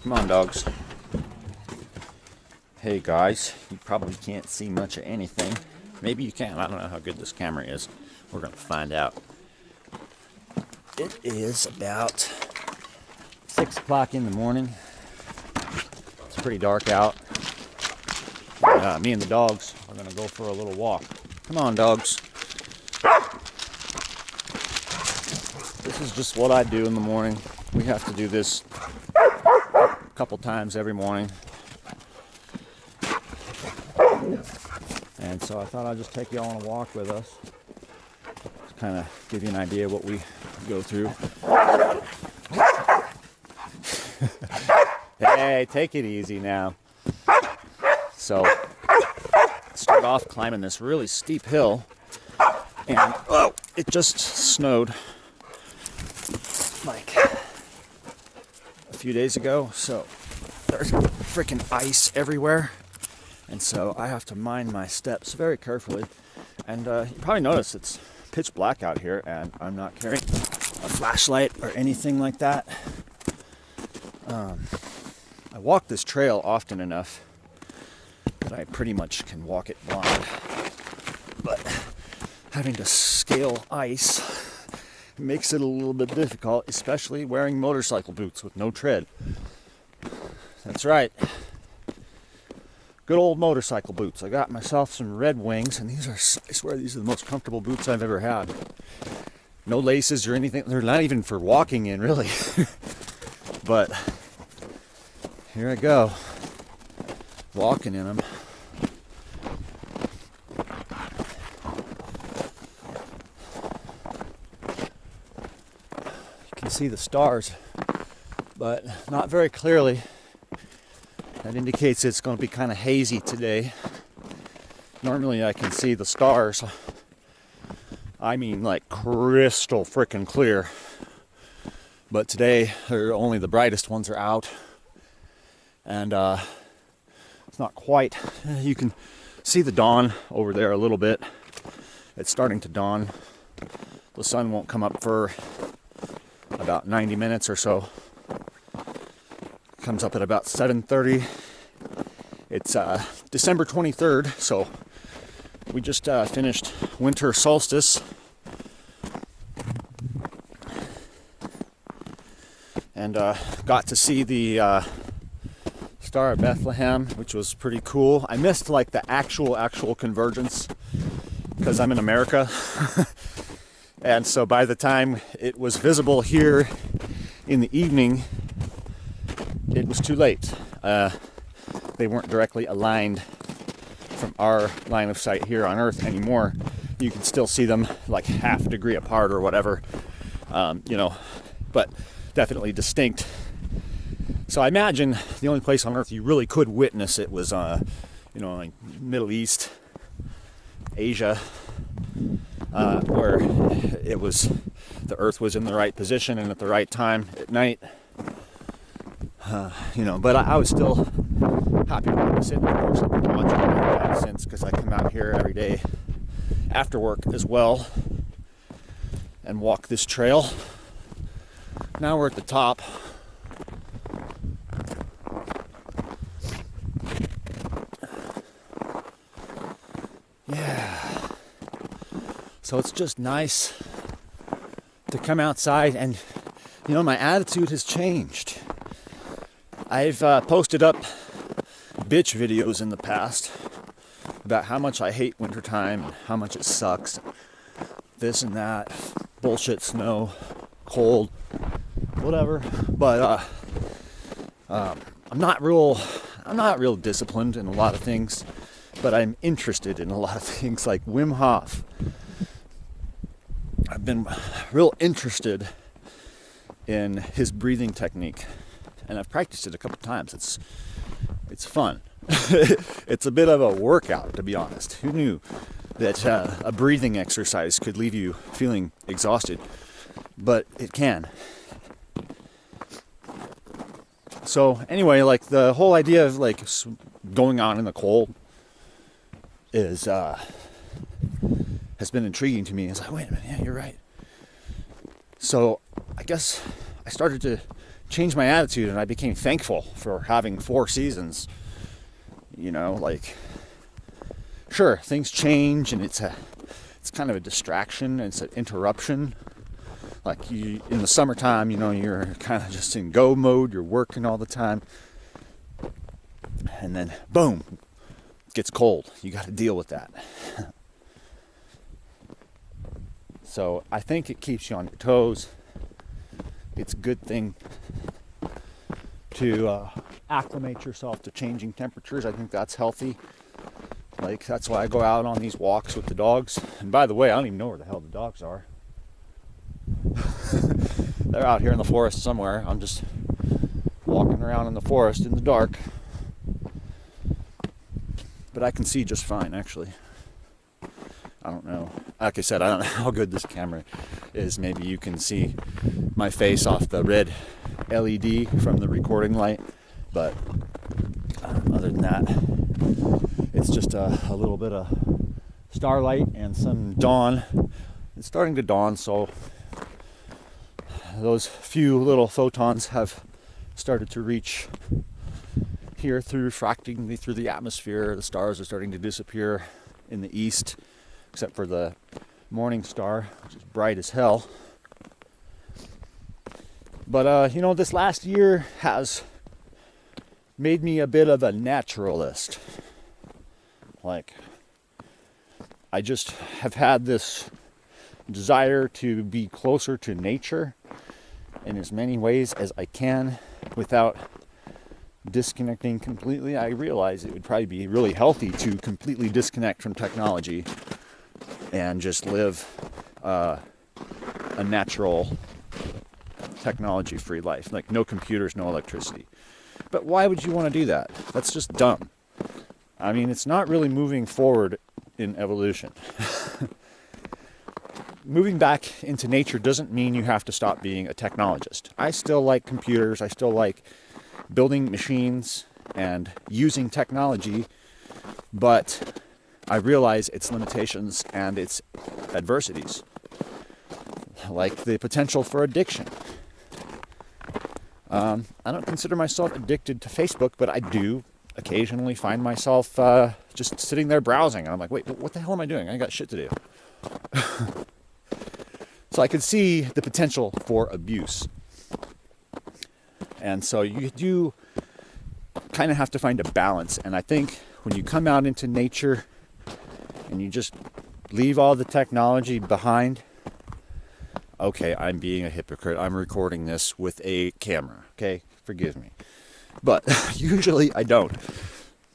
Come on, dogs. Hey guys, you probably can't see much of anything. Maybe you can. I don't know how good this camera is. We're going to find out. It is about 6 o'clock in the morning. It's pretty dark out. Me and the dogs are going to go for a little walk. Come on, dogs. This is just what I do in the morning. We have to do this a couple times every morning. And so I thought I'd just take y'all on a walk with us. To kind of give you an idea of what we go through. Hey, take it easy now. So, start off climbing this really steep hill. And, oh, it just snowed like a few days ago. So, there's freaking ice everywhere. And so I have to mind my steps very carefully. And you probably notice it's pitch black out here, and I'm not carrying a flashlight or anything like that. I walk this trail often enough that I pretty much can walk it blind. But having to scale ice makes it a little bit difficult, especially wearing motorcycle boots with no tread. That's right. Good old motorcycle boots. I got myself some Red Wings, and these are, I swear, these are the most comfortable boots I've ever had. No laces or anything. They're not even for walking in, really. But here I go, walking in them. You can see the stars, but not very clearly. That indicates it's going to be kind of hazy today. Normally I can see the stars. I mean, like crystal freaking clear. But today, only the brightest ones are out. And it's not quite. You can see the dawn over there a little bit. It's starting to dawn. The sun won't come up for about 90 minutes or so. Comes up at about 7:30. It's December 23rd, so we just finished winter solstice. And got to see the Star of Bethlehem, which was pretty cool. I missed like the actual convergence because I'm in America. And so by the time it was visible here in the evening, it was too late. They weren't directly aligned from our line of sight here on Earth anymore. You can still see them like half a degree apart or whatever, but definitely distinct. So I imagine the only place on Earth you really could witness it was, like Middle East, Asia, where the Earth was in the right position and at the right time at night. But I was still happy to witness it. And of course, I've been watching it since, because I come out here every day after work as well and walk this trail. Now we're at the top. Yeah. So it's just nice to come outside, and my attitude has changed. I've posted up bitch videos in the past about how much I hate wintertime and how much it sucks. This and that, bullshit, snow, cold, whatever. But I'm not real disciplined in a lot of things, but I'm interested in a lot of things like Wim Hof. I've been real interested in his breathing technique, and I've practiced it a couple times. It's fun. It's a bit of a workout, to be honest. Who knew that a breathing exercise could leave you feeling exhausted? But it can. So anyway, like the whole idea of like going on in the cold has been intriguing to me. It's like, wait a minute, yeah, you're right. So I guess I started to changed my attitude, and I became thankful for having 4 seasons. You know, like, sure, things change, and it's kind of a distraction, and it's an interruption. Like, you in the summertime, you know, you're kind of just in go mode, you're working all the time, and then boom, it gets cold. You got to deal with that. So I think it keeps you on your toes. It's a good thing to acclimate yourself to changing temperatures. I think that's healthy. Like, that's why I go out on these walks with the dogs. And by the way, I don't even know where the hell the dogs are. They're out here in the forest somewhere. I'm just walking around in the forest in the dark. But I can see just fine, actually. I don't know. Like I said, I don't know how good this camera is. Maybe you can see my face off the red LED from the recording light. But other than that, it's just a little bit of starlight and some dawn. It's starting to dawn, so those few little photons have started to reach here through refracting through the atmosphere. The stars are starting to disappear in the east, except for the morning star, which is bright as hell. But you know, this last year has made me a bit of a naturalist. Like, I just have had this desire to be closer to nature in as many ways as I can without disconnecting completely. I realize it would probably be really healthy to completely disconnect from technology and just live a natural, technology-free life. Like, no computers, no electricity. But why would you want to do that? That's just dumb. I mean, it's not really moving forward in evolution. Moving back into nature doesn't mean you have to stop being a technologist. I still like computers. I still like building machines and using technology, but I realize its limitations and its adversities, like the potential for addiction. I don't consider myself addicted to Facebook, but I do occasionally find myself just sitting there browsing, and I'm like, wait, what the hell am I doing? I got shit to do. So I could see the potential for abuse. And so you do kind of have to find a balance. And I think when you come out into nature and you just leave all the technology behind, okay, I'm being a hypocrite. I'm recording this with a camera, okay? Forgive me. But usually I don't.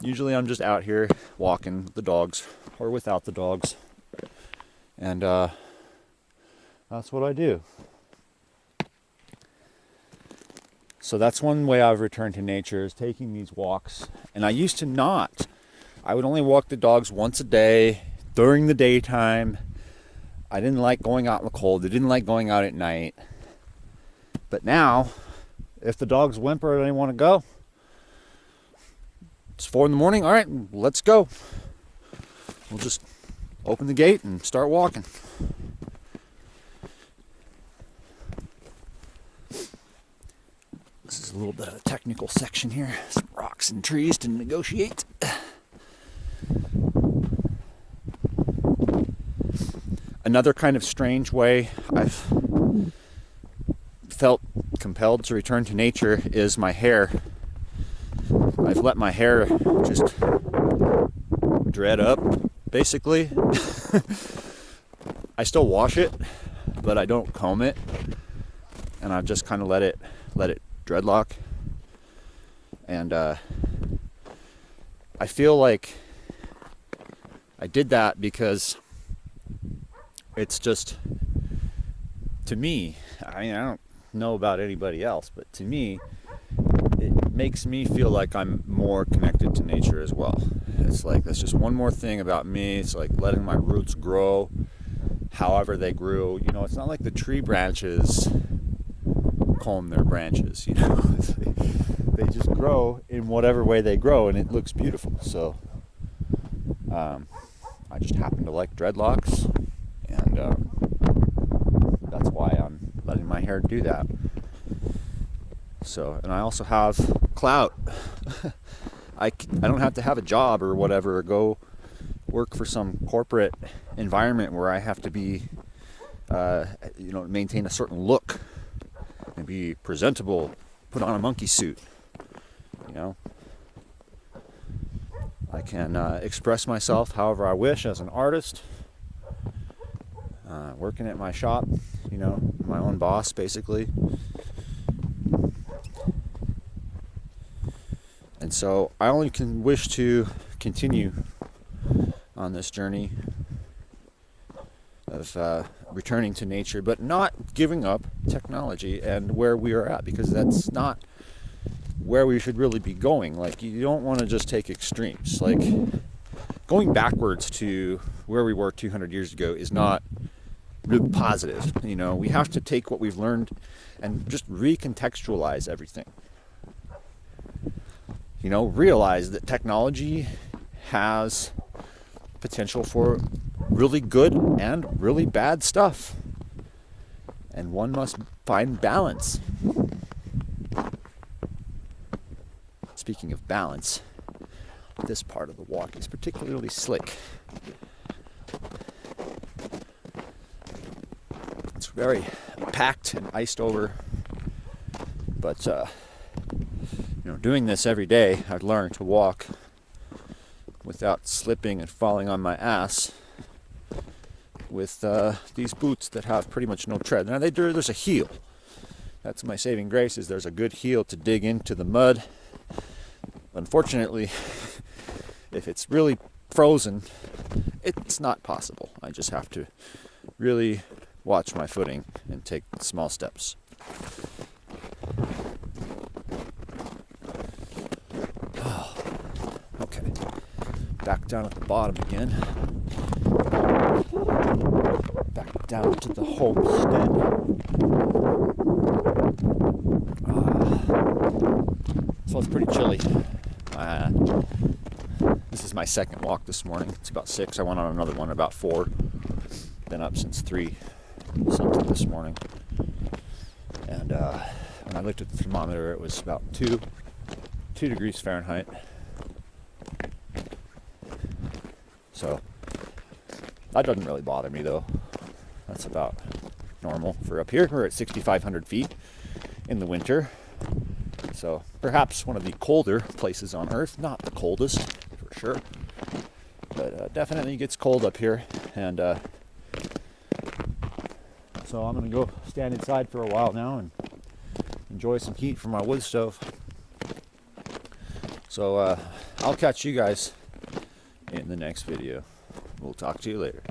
Usually I'm just out here walking the dogs or without the dogs. And that's what I do. So that's one way I've returned to nature, is taking these walks. And I used to not. I would only walk the dogs once a day during the daytime. I didn't like going out in the cold. I didn't like going out at night. But now, if the dogs whimper and they want to go, it's 4 in the morning. All right, let's go. We'll just open the gate and start walking. This is a little bit of a technical section here. Some rocks and trees to negotiate. Another kind of strange way I've felt compelled to return to nature is my hair. I've let my hair just dread up, basically. I still wash it, but I don't comb it. And I've just kind of let it dreadlock. And I feel like I did that because it's just, to me, I mean, I don't know about anybody else, but to me, it makes me feel like I'm more connected to nature as well. It's like, that's just one more thing about me. It's like letting my roots grow however they grew. You know, it's not like the tree branches comb their branches, you know. They just grow in whatever way they grow, and it looks beautiful. So I just happen to like dreadlocks, and that's why I'm letting my hair do that. So, and I also have clout. I don't have to have a job or whatever, or go work for some corporate environment where I have to be, maintain a certain look and be presentable, put on a monkey suit. I can express myself however I wish as an artist, working at my shop, my own boss basically. And so I only can wish to continue on this journey of returning to nature, but not giving up technology and where we are at, because that's not where we should really be going. Like, you don't want to just take extremes. Like, going backwards to where we were 200 years ago is not really positive. We have to take what we've learned and just recontextualize everything. Realize that technology has potential for really good and really bad stuff, and one must find balance. Speaking of balance, this part of the walk is particularly slick. It's very packed and iced over, but doing this every day, I've learned to walk without slipping and falling on my ass with these boots that have pretty much no tread. Now there's a heel. That's my saving grace, is there's a good heel to dig into the mud. Unfortunately, if it's really frozen, it's not possible. I just have to really watch my footing and take small steps. Okay, back down at the bottom again. Back down to the homestead. So it's pretty chilly. This is my second walk this morning. It's about 6. I went on another one about 4. Been up since 3 something this morning. And when I looked at the thermometer, it was about 2 degrees Fahrenheit. So that doesn't really bother me, though. That's about normal for up here. We're at 6,500 feet in the winter. So perhaps one of the colder places on Earth. Not the coldest, for sure. But definitely gets cold up here. And so I'm going to go stand inside for a while now and enjoy some heat from my wood stove. So I'll catch you guys in the next video. We'll talk to you later.